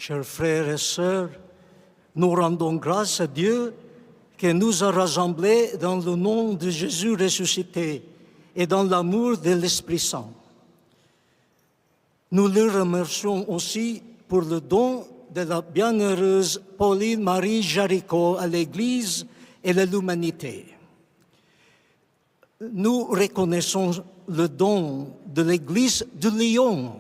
Chers frères et sœurs, nous rendons grâce à Dieu qui nous a rassemblés dans le nom de Jésus ressuscité et dans l'amour de l'Esprit Saint. Nous le remercions aussi pour le don de la bienheureuse Pauline Marie Jaricot à l'Église et à l'humanité. Nous reconnaissons le don de l'Église de Lyon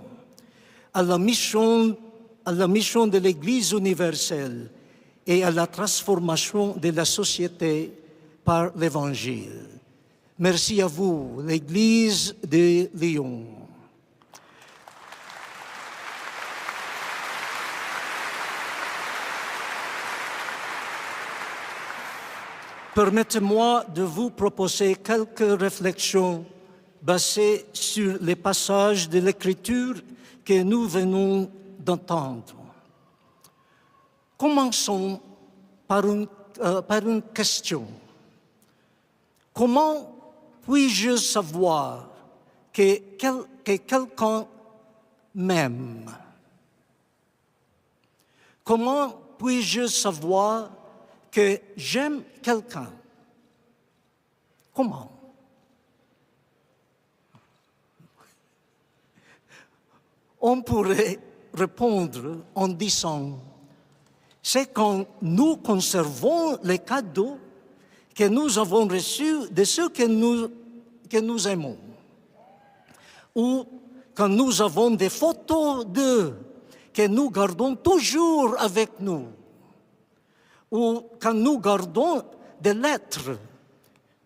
à la mission de l'Église universelle et à la transformation de la société par l'Évangile. Merci à vous, l'Église de Lyon. Permettez-moi de vous proposer quelques réflexions basées sur les passages de l'Écriture que nous venons d'entendre. Commençons par une question. Comment puis-je savoir que quelqu'un m'aime? Comment puis-je savoir que j'aime quelqu'un? Comment? On pourrait répondre en disant, c'est quand nous conservons les cadeaux que nous avons reçus de ceux que nous aimons, ou quand nous avons des photos d'eux que nous gardons toujours avec nous, ou quand nous gardons des lettres,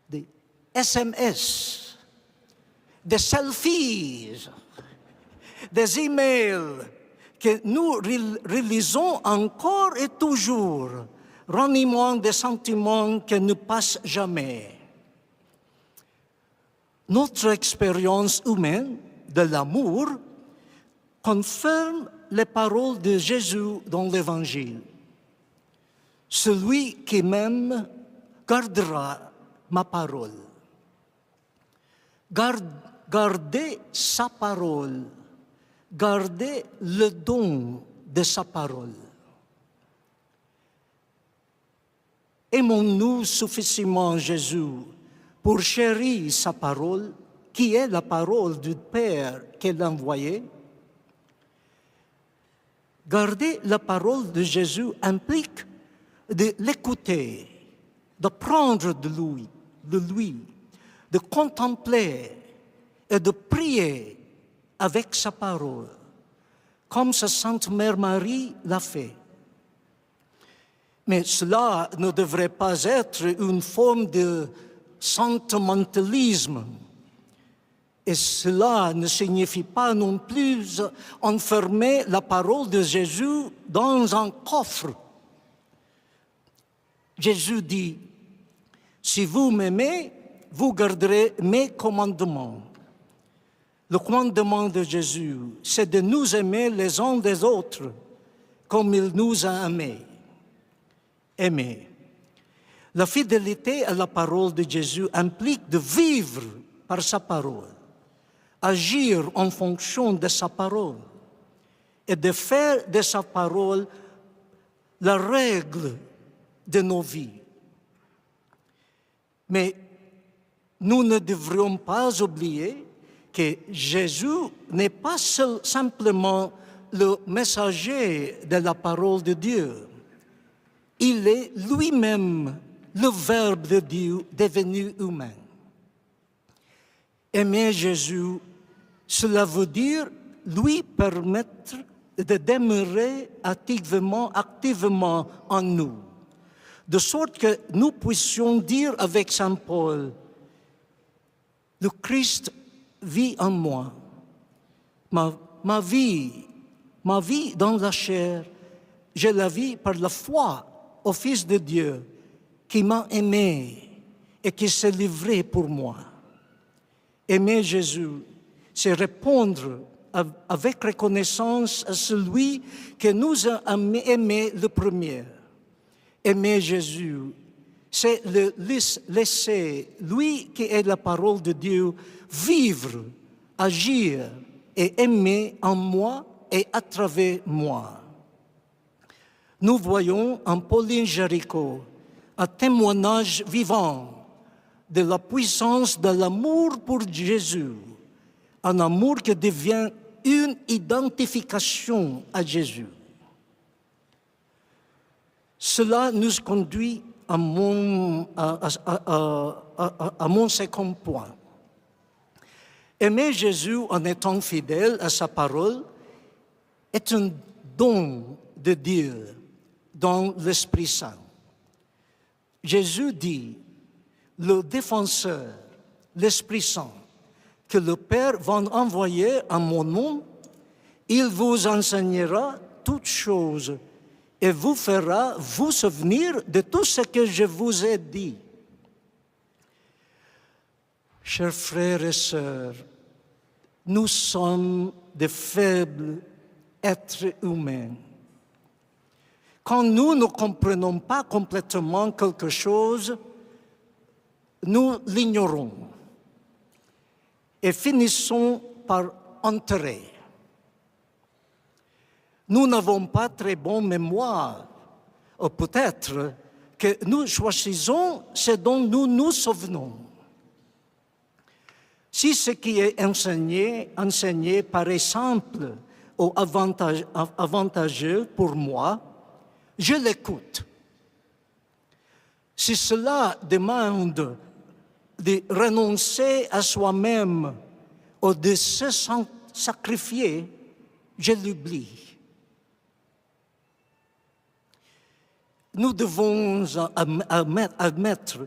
des SMS, des selfies, des emails que nous relisons encore et toujours, ranimant des sentiments qui ne passent jamais. Notre expérience humaine de l'amour confirme les paroles de Jésus dans l'Évangile. Celui qui m'aime gardera ma parole. Gardez sa parole. Gardez le don de sa parole. Aimons-nous suffisamment Jésus pour chérir sa parole, qui est la parole du Père qu'il a envoyé? Garder la parole de Jésus implique de l'écouter, d'apprendre de lui, de contempler et de prier avec sa parole, comme sa Sainte Mère Marie l'a fait. Mais cela ne devrait pas être une forme de sentimentalisme. Et cela ne signifie pas non plus enfermer la parole de Jésus dans un coffre. Jésus dit, « Si vous m'aimez, vous garderez mes commandements. » Le commandement de Jésus, c'est de nous aimer les uns des autres comme il nous a aimés. La fidélité à la parole de Jésus implique de vivre par sa parole, agir en fonction de sa parole et de faire de sa parole la règle de nos vies. Mais nous ne devrions pas oublier que Jésus n'est pas simplement le messager de la parole de Dieu. Il est lui-même le Verbe de Dieu devenu humain. Aimer Jésus, cela veut dire lui permettre de demeurer activement en nous, de sorte que nous puissions dire avec Saint Paul, le Christ vit en moi. Ma vie dans la chair, je la vis par la foi au Fils de Dieu qui m'a aimé et qui s'est livré pour moi. Aimer Jésus, c'est répondre avec reconnaissance à celui qui nous a aimés le premier. Aimer Jésus, c'est le laisser, lui qui est la parole de Dieu, vivre, agir et aimer en moi et à travers moi. nous voyons en Pauline Jaricot un témoignage vivant de la puissance de l'amour pour Jésus, un amour qui devient une identification à Jésus. Cela nous conduit à mon second point. Aimer Jésus en étant fidèle à sa parole est un don de Dieu dans l'Esprit Saint. Jésus dit, le défenseur, l'Esprit Saint, que le Père va envoyer en mon nom, il vous enseignera toutes choses et vous fera vous souvenir de tout ce que je vous ai dit. Chers frères et sœurs, nous sommes de faibles êtres humains. Quand nous ne comprenons pas complètement quelque chose, nous l'ignorons et finissons par enterrer. Nous n'avons pas très bonne mémoire, ou peut-être que nous choisissons ce dont nous nous souvenons. Si ce qui est enseigné paraît simple ou avantageux pour moi, je l'écoute. Si cela demande de renoncer à soi-même ou de se sacrifier, je l'oublie. Nous devons admettre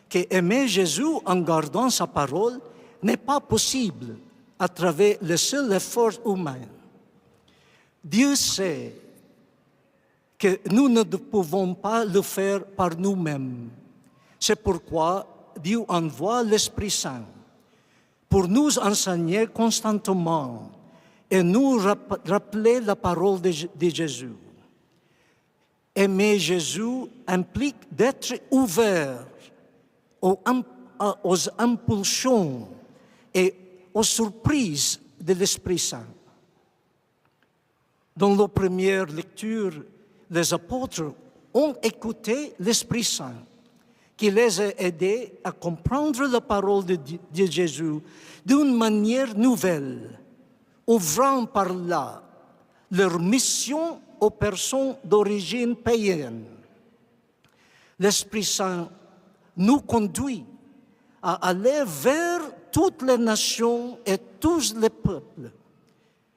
qu'aimer Jésus en gardant sa parole n'est pas possible à travers le seul effort humain. Dieu sait que nous ne pouvons pas le faire par nous-mêmes. C'est pourquoi Dieu envoie l'Esprit Saint pour nous enseigner constamment et nous rappeler la parole de Jésus. Aimer Jésus implique d'être ouvert aux impulsions et aux surprises de l'Esprit Saint. Dans la première lecture, les apôtres ont écouté l'Esprit Saint, qui les a aidés à comprendre la parole de Jésus d'une manière nouvelle, ouvrant par là leur mission aux personnes d'origine païenne. L'Esprit Saint nous conduit à aller vers toutes les nations et tous les peuples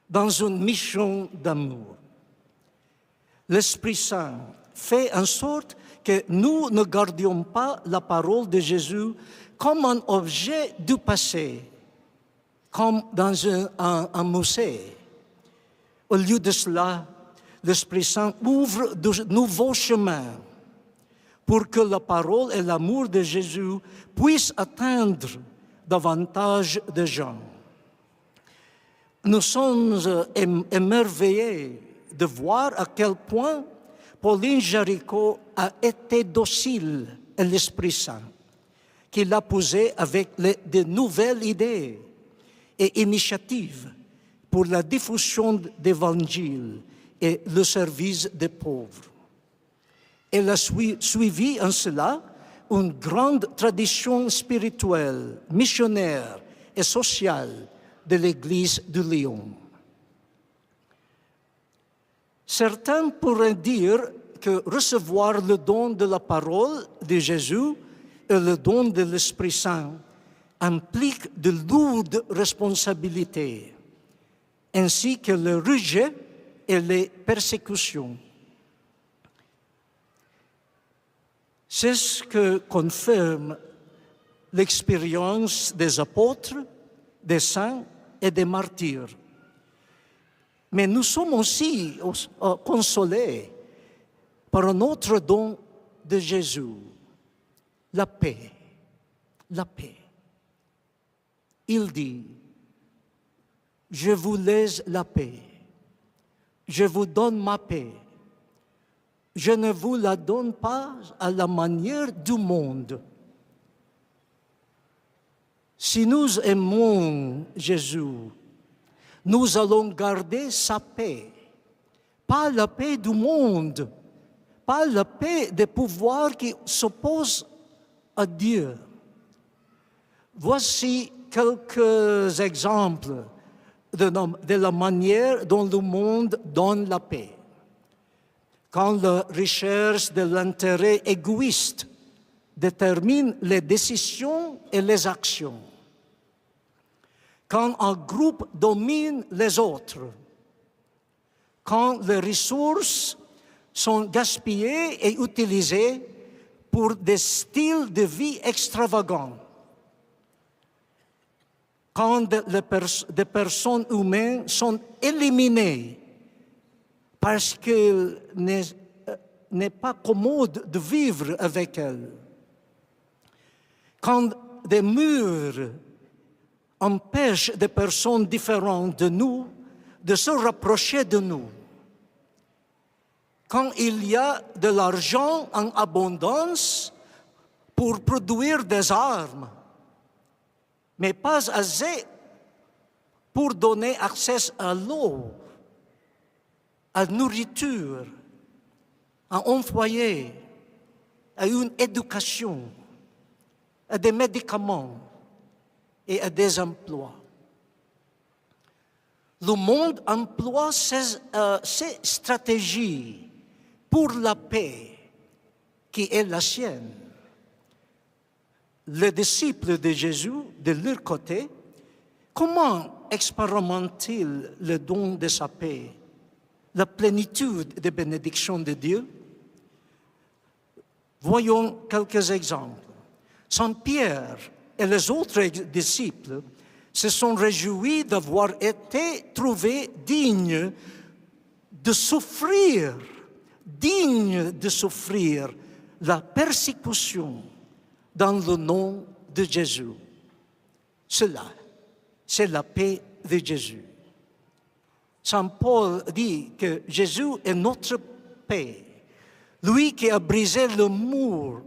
dans une mission d'amour. L'Esprit Saint fait en sorte que nous ne gardions pas la parole de Jésus comme un objet du passé, comme dans un musée. Au lieu de cela, l'Esprit Saint ouvre de nouveaux chemins pour que la parole et l'amour de Jésus puissent atteindre davantage de gens. Nous sommes émerveillés de voir à quel point Pauline Jaricot a été docile à l'Esprit Saint, qui l'a posé avec de nouvelles idées et initiatives pour la diffusion d'Évangile et le service des pauvres. Elle a suivi en cela une grande tradition spirituelle, missionnaire et sociale de l'Église de Lyon. Certains pourraient dire que recevoir le don de la parole de Jésus et le don de l'Esprit Saint implique de lourdes responsabilités, ainsi que le rejet et les persécutions. C'est ce que confirme l'expérience des apôtres, des saints et des martyrs. Mais nous sommes aussi consolés par un autre don de Jésus, la paix. La paix. Il dit, je vous laisse la paix, je vous donne ma paix. Je ne vous la donne pas à la manière du monde. Si nous aimons Jésus, nous allons garder sa paix, pas la paix du monde, pas la paix des pouvoirs qui s'opposent à Dieu. Voici quelques exemples de la manière dont le monde donne la paix. Quand la recherche de l'intérêt égoïste détermine les décisions et les actions. Quand un groupe domine les autres. Quand les ressources sont gaspillées et utilisées pour des styles de vie extravagants. Quand des personnes humaines sont éliminées parce qu'il n'est pas commode de vivre avec elles. Quand des murs empêchent des personnes différentes de nous de se rapprocher de nous. Quand il y a de l'argent en abondance pour produire des armes, mais pas assez pour donner accès à l'eau, à la nourriture, à un foyer, à une éducation, à des médicaments et à des emplois. Le monde emploie ces stratégies pour la paix qui est la sienne. Les disciples de Jésus, de leur côté, comment expérimentent-ils le don de sa paix, la plénitude des bénédictions de Dieu? Voyons quelques exemples. Saint Pierre et les autres disciples se sont réjouis d'avoir été trouvés dignes de souffrir la persécution dans le nom de Jésus. Cela, c'est la paix de Jésus. Saint Paul dit que Jésus est notre paix, lui qui a brisé le mur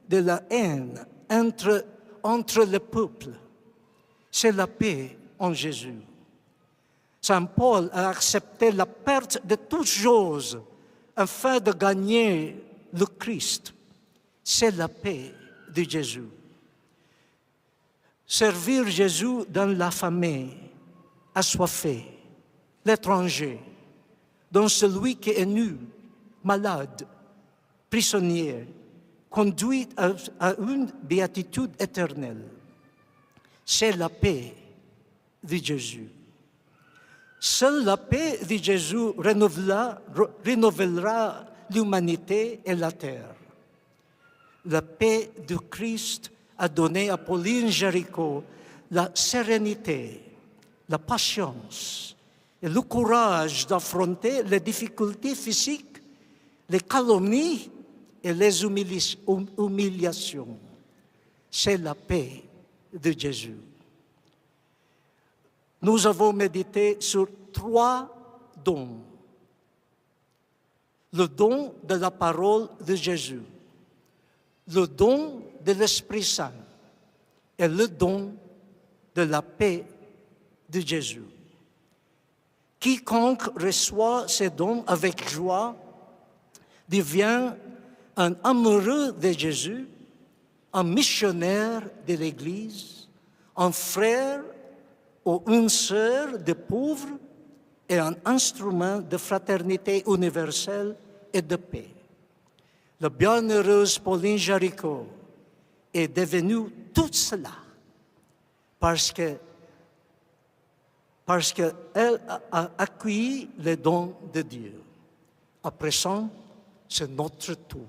de la haine entre les peuples. C'est la paix en Jésus. Saint Paul a accepté la perte de toutes choses afin de gagner le Christ. C'est la paix de Jésus. Servir Jésus dans l'affamé, assoiffé, l'étranger, dans celui qui est nu, malade, prisonnier, conduit à une béatitude éternelle. C'est la paix de Jésus. Seule la paix de Jésus renouvellera l'humanité et la terre. La paix de Christ a donné à Pauline Jéricho la sérénité, la patience et le courage d'affronter les difficultés physiques, les calomnies et les humiliations. C'est la paix de Jésus. Nous avons médité sur 3 dons. Le don de la parole de Jésus, le don de l'Esprit Saint et le don de la paix de Jésus. Quiconque reçoit ces dons avec joie devient un amoureux de Jésus, un missionnaire de l'Église, un frère ou une sœur de pauvres et un instrument de fraternité universelle et de paix. La bienheureuse Pauline Jéricho est devenue tout cela parce qu'elle a accueilli les dons de Dieu. À présent, c'est notre tour.